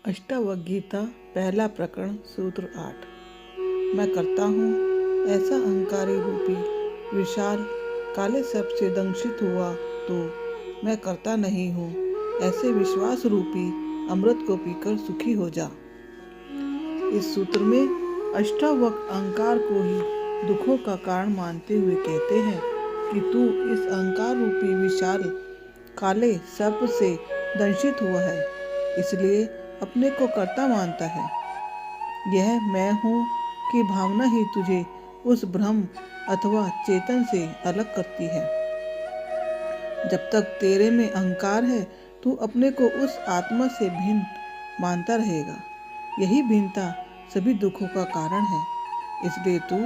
अष्टावक्र पहला प्रकरण सूत्र 8। मैं करता हूँ ऐसा अहंकारी रूपी विशाल काले सर्प से दंशित हुआ तो मैं करता नहीं हूँ, ऐसे विश्वास रूपी अमृत को पीकर सुखी हो जा। इस सूत्र में अष्टावक्र अहंकार को ही दुखों का कारण मानते हुए कहते हैं कि तू इस अहंकार रूपी विशाल काले सर्प से दंशित हुआ है, इसलिए अपने को कर्ता मानता है। यह मैं हूँ की भावना ही तुझे उस भ्रम अथवा चेतन से अलग करती है। जब तक तेरे में अहंकार है, तू अपने को उस आत्मा से भिन्न मानता रहेगा। यही भिन्नता सभी दुखों का कारण है। इसलिए तू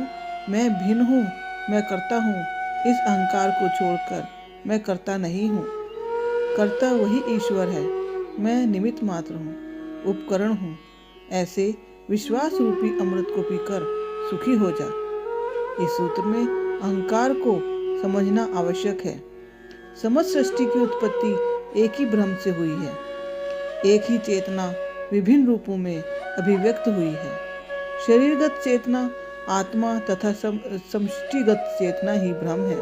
मैं भिन्न हूँ, मैं करता हूँ, इस अहंकार को छोड़कर मैं करता नहीं हूँ। कर्ता वही ईश्वर है, मैं निमित्त मात्र हूँ, उपकरण हूँ। ऐसे विश्वास रूपी अमृत को पीकर सुखी हो जा। इस सूत्र में अहंकार को समझना आवश्यक है। समस्त सृष्टि की उत्पत्ति एक ही ब्रह्म से हुई है। एक ही चेतना विभिन्न रूपों में अभिव्यक्त हुई है। शरीरगत चेतना आत्मा तथा समष्टिगत चेतना ही ब्रह्म है।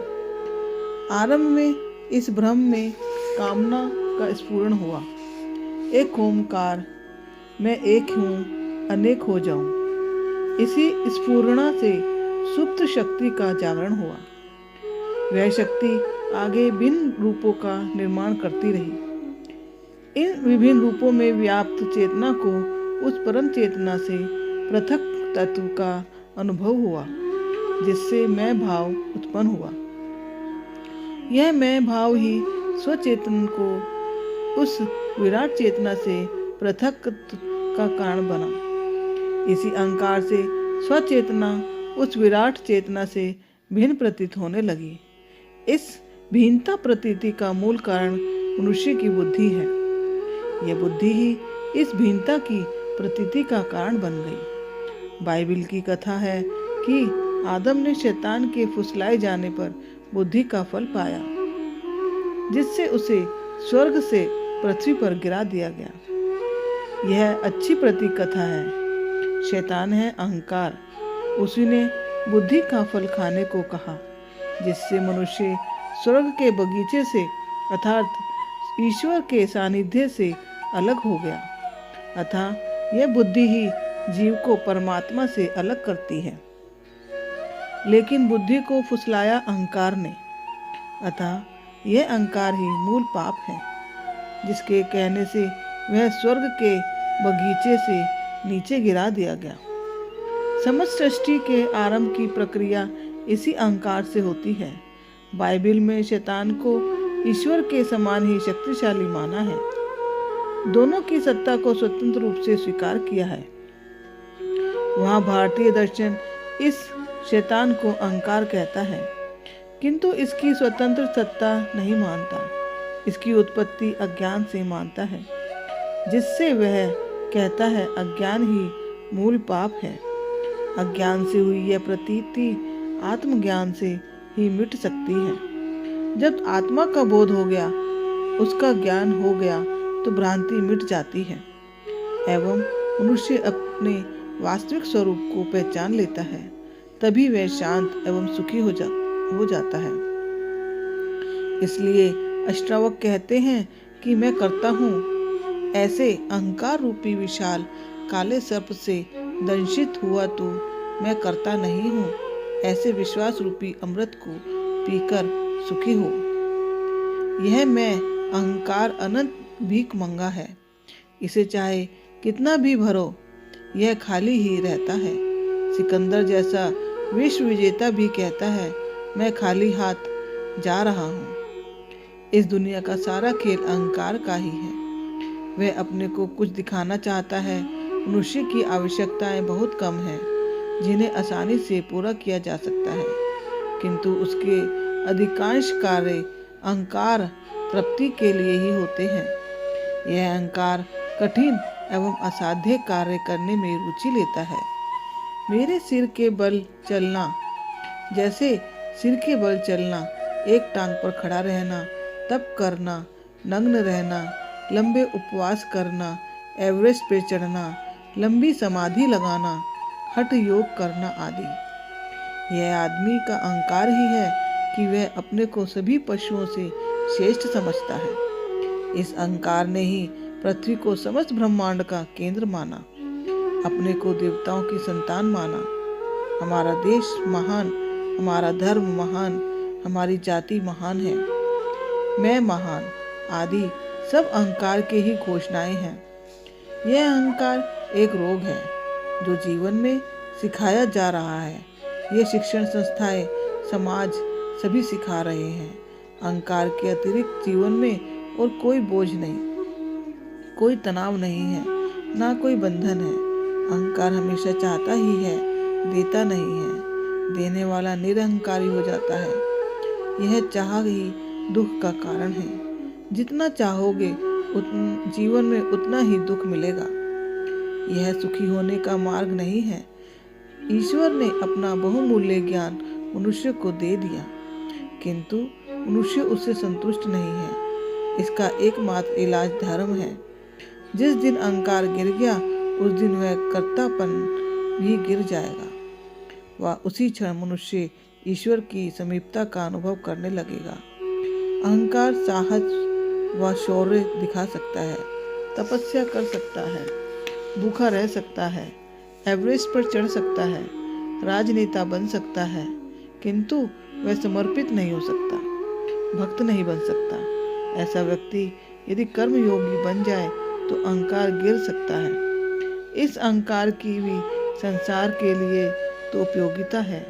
आरंभ में इस ब्रह्म में कामना का स्फुरण हुआ। एक ओंकार, मैं एक हूँ, अनेक हो जाऊं। इसी स्फुरणा से सुप्त शक्ति का जागरण हुआ। वह शक्ति आगे भिन्न रूपों का निर्माण करती रही। इन विभिन्न रूपों में व्याप्त चेतना को उस परम चेतना से पृथक तत्व का अनुभव हुआ, जिससे मैं भाव उत्पन्न हुआ। यह मैं भाव ही स्वचेतन को उस विराट चेतना से पृथक का कारण बना। इसी अहंकार से स्वचेतना उस विराट चेतना से भिन्न प्रतीत होने लगी। इस भिन्नता प्रतीति का मूल कारण मनुष्य की बुद्धि है। यह बुद्धि ही इस भिन्नता की प्रतीति का कारण बन गई। बाइबिल की कथा है कि आदम ने शैतान के फुसलाए जाने पर बुद्धि का फल पाया, जिससे उसे स्वर्ग से पृथ्वी पर गिरा दिया गया। यह अच्छी प्रतीक कथा है। शैतान है अहंकार। उसी ने बुद्धि का फल खाने को कहा, जिससे मनुष्य स्वर्ग के बगीचे से अर्थात ईश्वर के सानिध्य से अलग हो गया। अतः यह बुद्धि ही जीव को परमात्मा से अलग करती है। लेकिन बुद्धि को फुसलाया अहंकार ने। अतः यह अहंकार ही मूल पाप है, जिसके कहने से वह स्वर्ग के बगीचे से नीचे गिरा दिया गया। समस्त सृष्टि के आरंभ की प्रक्रिया इसी अहंकार से होती है। बाइबिल में शैतान को ईश्वर के समान ही शक्तिशाली माना है। दोनों की सत्ता को स्वतंत्र रूप से स्वीकार किया है। वहाँ भारतीय दर्शन इस शैतान को अहंकार कहता है, किंतु इसकी स्वतंत्र सत्ता नहीं मानता। इसकी उत्पत्ति अज्ञान से मानता है, जिससे वह कहता है अज्ञान ही मूल पाप है। अज्ञान से हुई यह प्रतीति आत्मज्ञान से ही मिट सकती है। जब आत्मा का बोध हो गया, उसका ज्ञान हो गया, तो भ्रांति मिट जाती है एवं मनुष्य अपने वास्तविक स्वरूप को पहचान लेता है। तभी वह शांत एवं सुखी हो जाता है। इसलिए अष्टावक्र कहते हैं कि मैं करता हूँ ऐसे अहंकार रूपी विशाल काले सर्प से दंशित हुआ तो मैं करता नहीं हूँ, ऐसे विश्वास रूपी अमृत को पीकर सुखी हो। यह मैं अहंकार अनंत भीख मंगा है। इसे चाहे कितना भी भरो, यह खाली ही रहता है। सिकंदर जैसा विश्व विजेता भी कहता है, मैं खाली हाथ जा रहा हूँ। इस दुनिया का सारा खेल अहंकार का ही है। वह अपने को कुछ दिखाना चाहता है। मनुष्य की आवश्यकताएं बहुत कम हैं, जिन्हें आसानी से पूरा किया जा सकता है, किंतु उसके अधिकांश कार्य अहंकार तृप्ति के लिए ही होते हैं। यह अहंकार कठिन एवं असाध्य कार्य करने में रुचि लेता है। मेरे सिर के बल चलना, जैसे सिर के बल चलना, एक टांग पर खड़ा रहना, तप करना, नग्न रहना, लंबे उपवास करना, एवरेस्ट पे चढ़ना, लंबी समाधि लगाना, हठ योग करना आदि। यह आदमी का अहंकार ही है कि वह अपने को सभी पशुओं से श्रेष्ठ समझता है। इस अहंकार ने ही पृथ्वी को समस्त ब्रह्मांड का केंद्र माना, अपने को देवताओं की संतान माना। हमारा देश महान, हमारा धर्म महान, हमारी जाति महान है, मैं महान आदि सब अहंकार के ही घोषणाएं हैं। यह अहंकार एक रोग है जो जीवन में सिखाया जा रहा है। ये शिक्षण संस्थाएं, समाज सभी सिखा रहे हैं। अहंकार के अतिरिक्त जीवन में और कोई बोझ नहीं, कोई तनाव नहीं है, ना कोई बंधन है। अहंकार हमेशा चाहता ही है, देता नहीं है। देने वाला निरहंकारी हो जाता है। यह चाह ही दुख का कारण है। जितना चाहोगे जीवन में उतना ही दुख मिलेगा। यह सुखी होने का मार्ग नहीं है। ईश्वर ने अपना बहुमूल्य ज्ञान मनुष्य को दे दिया, किंतु मनुष्य उससे संतुष्ट नहीं है। इसका एकमात्र इलाज धर्म है। जिस दिन अहंकार गिर गया, उस दिन वह कर्तापन भी गिर जाएगा। वह उसी क्षण मनुष्य ईश्वर की समीपता का अनुभव करने लगेगा। अहंकार साहस व शौर्य दिखा सकता है, तपस्या कर सकता है, भूखा रह सकता है, एवरेस्ट पर चढ़ सकता है, राजनेता बन सकता है, किंतु वह समर्पित नहीं हो सकता, भक्त नहीं बन सकता। ऐसा व्यक्ति यदि कर्म योगी बन जाए तो अहंकार गिर सकता है। इस अहंकार की भी संसार के लिए तो उपयोगिता है,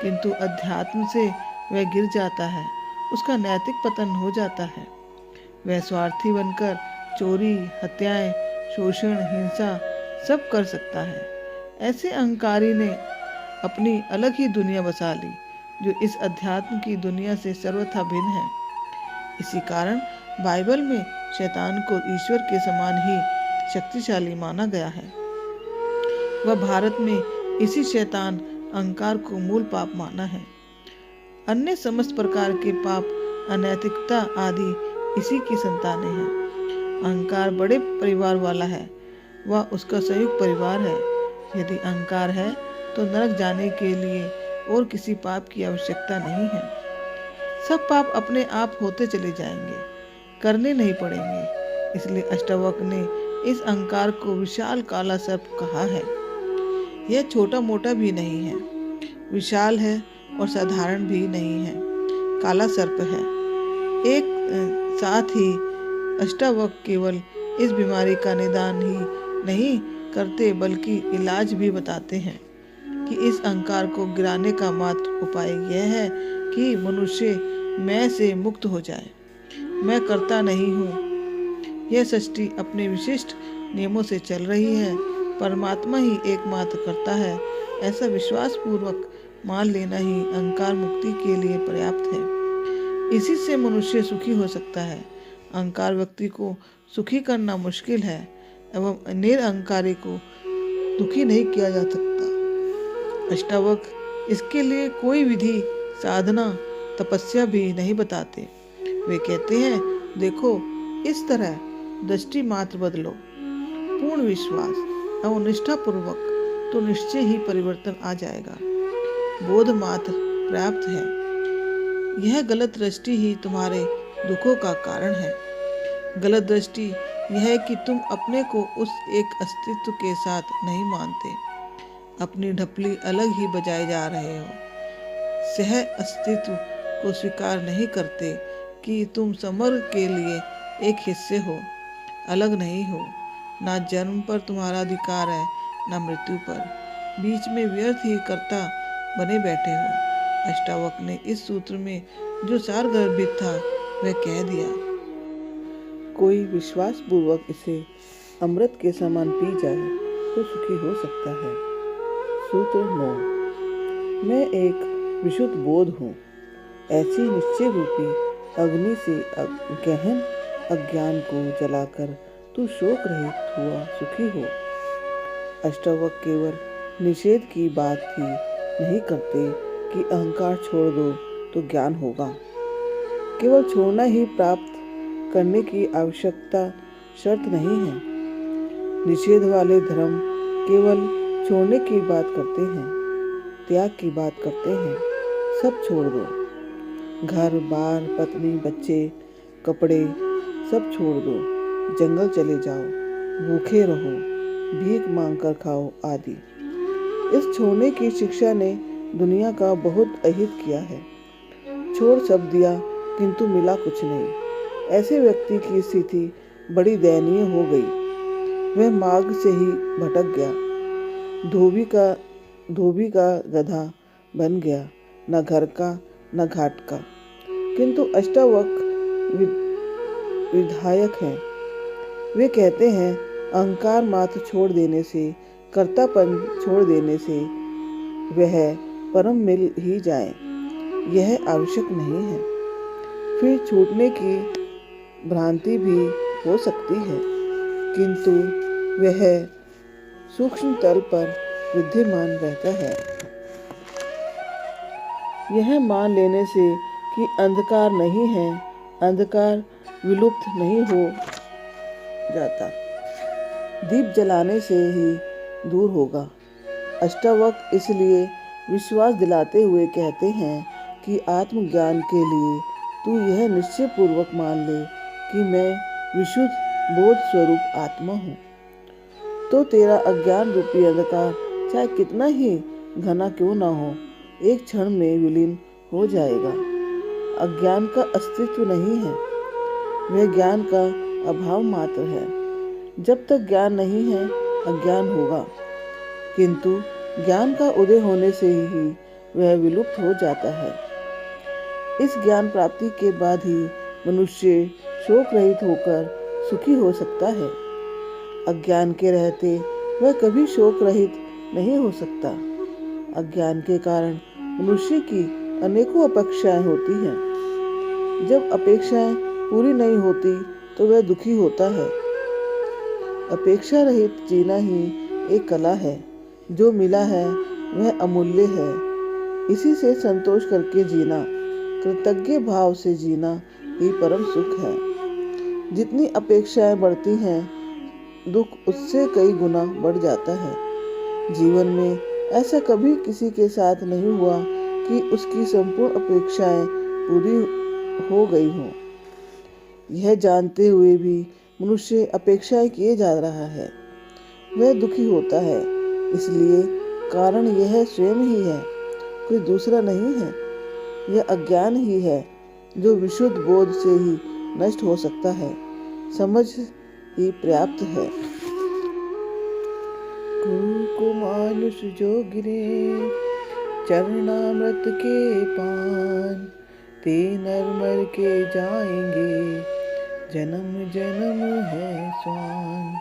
किंतु अध्यात्म से वह गिर जाता है, उसका नैतिक पतन हो जाता है। वह स्वार्थी बनकर चोरी, हत्याएं, शोषण, हिंसा सब कर सकता है। ऐसे अहंकारी ने अपनी अलग ही दुनिया बसा ली, जो इस अध्यात्म की दुनिया से सर्वथा भिन्न है। इसी कारण बाइबल में शैतान को ईश्वर के समान ही शक्तिशाली माना गया है। वह भारत में इसी शैतान अहंकार को मूल पाप माना है। अन्य समस्त प्रकार के पाप, अनैतिकता आदि इसी की संतानें हैं। अहंकार बड़े परिवार वाला है, वह उसका संयुक्त परिवार है। यदि अहंकार है तो नरक जाने के लिए और किसी पाप की आवश्यकता नहीं है। सब पाप अपने आप होते चले जाएंगे, करने नहीं पड़ेंगे। इसलिए अष्टावक्र ने इस अहंकार को विशाल काला सर्प कहा है। यह छोटा मोटा भी नहीं है, विशाल है और साधारण भी नहीं है, काला सर्प है। एक साथ ही अष्टावक्र केवल इस बीमारी का निदान ही नहीं करते बल्कि इलाज भी बताते हैं कि इस अहंकार को गिराने का मात्र उपाय यह है कि मनुष्य मैं से मुक्त हो जाए। मैं करता नहीं हूँ। यह सृष्टि अपने विशिष्ट नियमों से चल रही है, परमात्मा ही एकमात्र करता है, ऐसा विश्वास पूर्वक मान लेना ही अहंकार मुक्ति के लिए पर्याप्त है। इसी से मनुष्य सुखी हो सकता है। अहंकार व्यक्ति को सुखी करना मुश्किल है एवं निरअहंकारी को दुखी नहीं किया जा सकता। अष्टावक्र इसके लिए कोई विधि, साधना, तपस्या भी नहीं बताते। वे कहते हैं, देखो इस तरह दृष्टि मात्र बदलो, पूर्ण विश्वास एवं निष्ठा पूर्वक, तो निश्चय ही परिवर्तन आ जाएगा। बोध मात्र पर्याप्त है। यह गलत दृष्टि ही तुम्हारे दुखों का कारण है। गलत दृष्टि यह है कि तुम अपने को उस एक अस्तित्व के साथ नहीं मानते, अपनी ढपली अलग ही बजाए जा रहे हो। सह अस्तित्व को स्वीकार नहीं करते कि तुम समग्र के लिए एक हिस्से हो, अलग नहीं हो। ना जन्म पर तुम्हारा अधिकार है, ना मृत्यु पर। बीच में व्यर्थ ही कर्ता बने बैठे हो। अष्टावक्र ने इस सूत्र में जो सारगर्भित था वह कह दिया। कोई विश्वास पूर्वक इसे अमृत के समान पी जाए तो सुखी हो सकता है। सूत्र 9। मैं एक विशुद्ध बोध हूँ। ऐसी निश्चय रूपी अग्नि से गहन अज्ञान को जलाकर तू शोक रहित हुआ सुखी हो। अष्टावक्र केवल निषेध की बात ही नहीं करते कि अहंकार छोड़ दो तो ज्ञान होगा। केवल छोड़ना ही प्राप्त करने की आवश्यकता शर्त नहीं है। निषेध वाले धर्म केवल छोड़ने की बात करते हैं, त्याग की बात करते हैं। सब छोड़ दो, घर बार, पत्नी, बच्चे, कपड़े सब छोड़ दो, जंगल चले जाओ, भूखे रहो, भीख मांगकर खाओ आदि। इस छोड़ने की शिक्षा ने दुनिया का बहुत अहित किया है। छोड़ सब दिया किंतु मिला कुछ नहीं। ऐसे व्यक्ति की स्थिति बड़ी दयनीय हो गई। वह मार्ग से ही भटक गया, धोबी का गधा बन गया, न घर का न घाट का। किंतु अष्टावक्र विधायक हैं। वे कहते हैं अहंकार मात्र छोड़ देने से, कर्तापन छोड़ देने से वह परम मिल ही जाए, यह आवश्यक नहीं है। फिर छूटने की भ्रांति भी हो सकती है, किंतु वह सूक्ष्म तल पर विद्यमान रहता है। यह मान लेने से कि अंधकार नहीं है, अंधकार विलुप्त नहीं हो जाता, दीप जलाने से ही दूर होगा। अष्टावक्र इसलिए विश्वास दिलाते हुए कहते हैं कि आत्मज्ञान के लिए तू यह निश्चय पूर्वक मान ले कि मैं विशुद्ध बोध स्वरूप आत्मा हूँ, तो तेरा अज्ञान रूपी अंधकार चाहे कितना ही घना क्यों ना हो, एक क्षण में विलीन हो जाएगा। अज्ञान का अस्तित्व नहीं है, वह ज्ञान का अभाव मात्र है। जब तक ज्ञान नहीं है अज्ञान होगा, किंतु ज्ञान का उदय होने से ही वह विलुप्त हो जाता है। इस ज्ञान प्राप्ति के बाद ही मनुष्य शोक रहित होकर सुखी हो सकता है। अज्ञान के रहते वह कभी शोक रहित नहीं हो सकता। अज्ञान के कारण मनुष्य की अनेकों अपेक्षाएं होती हैं। जब अपेक्षाएं पूरी नहीं होती तो वह दुखी होता है। अपेक्षा रहित जीना ही एक कला है। जो मिला है वह अमूल्य है। इसी से संतोष करके जीना, कृतज्ञ भाव से जीना ही परम सुख है। जितनी अपेक्षाएं बढ़ती हैं, दुख उससे कई गुना बढ़ जाता है। जीवन में ऐसा कभी किसी के साथ नहीं हुआ कि उसकी संपूर्ण अपेक्षाएं पूरी हो गई हों। यह जानते हुए भी मनुष्य अपेक्षाएं किए जा रहा है, वह दुखी होता है। इसलिए कारण यह स्वयं ही है, कोई दूसरा नहीं है। यह अज्ञान ही है जो विशुद्ध बोध से ही नष्ट हो सकता है। समझ ही पर्याप्त है। को मानुष जो गिरे चरणामृत के पान, ते नर मर के जाएंगे, जन्म जन्म है स्वान।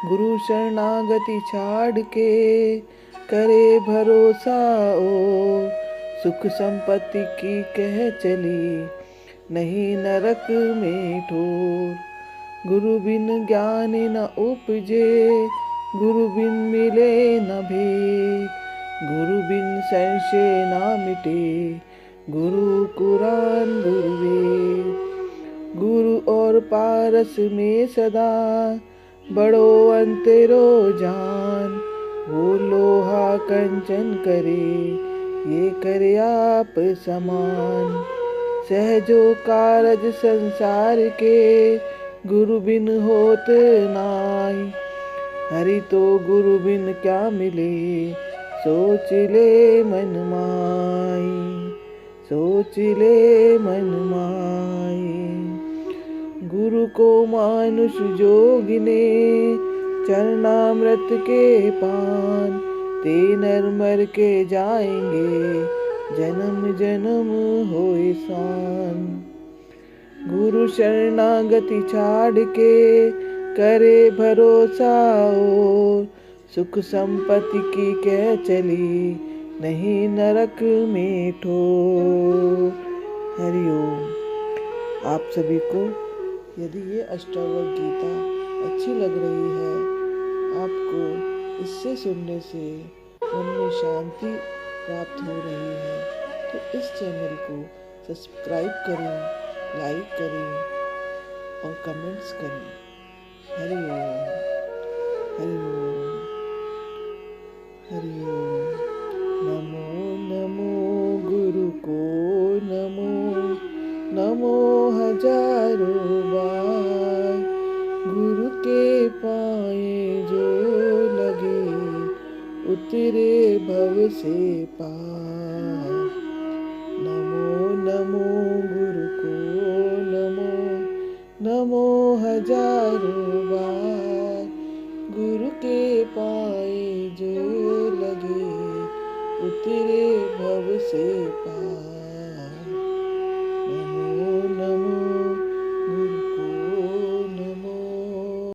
गुरु शरणागति छाड़ के करे भरोसा ओ, सुख संपत्ति की कह चली, नहीं नरक में ठोर। गुरु बिन ज्ञान न उपजे, गुरु बिन मिले न भेद। गुरु बिन संशय ना मिटे, गुरु कुरान गुरु वेद। गुरु और पारस में सदा बड़ो अंतरो जान। वो लोहा कंचन करे, ये करे आप समान। सहजो कारज संसार के, गुरु बिन होत नाई। हरि तो गुरु बिन क्या मिले, सोच ले मन माई, सोच ले मन माई। गुरु को मानुष जो गिने, चरणामृत के पान, ते नर मर के जाएंगे, जन्म जन्म होए सान। गुरु शरणागति छाड़ के करे भरोसा और, सुख संपत्ति की कह चली, नहीं नरक में ठोर। हरि ओम। आप सभी को यदि ये अष्टावक्र गीता अच्छी लग रही है, आपको इससे सुनने से मन में शांति प्राप्त हो रही है, तो इस चैनल को सब्सक्राइब करें, लाइक करें और कमेंट्स करें। हरि ओम। हरि ओम, हरि ओम। नमो नमो गुरु को नमो, नमो हजारों बार। गुरु के पाए जो लगे, उतरे भव से पार। नमो नमो गुरु को नमो, नमो हजारों बार। गुरु के पाए जो लगे, उतरे भव से पार।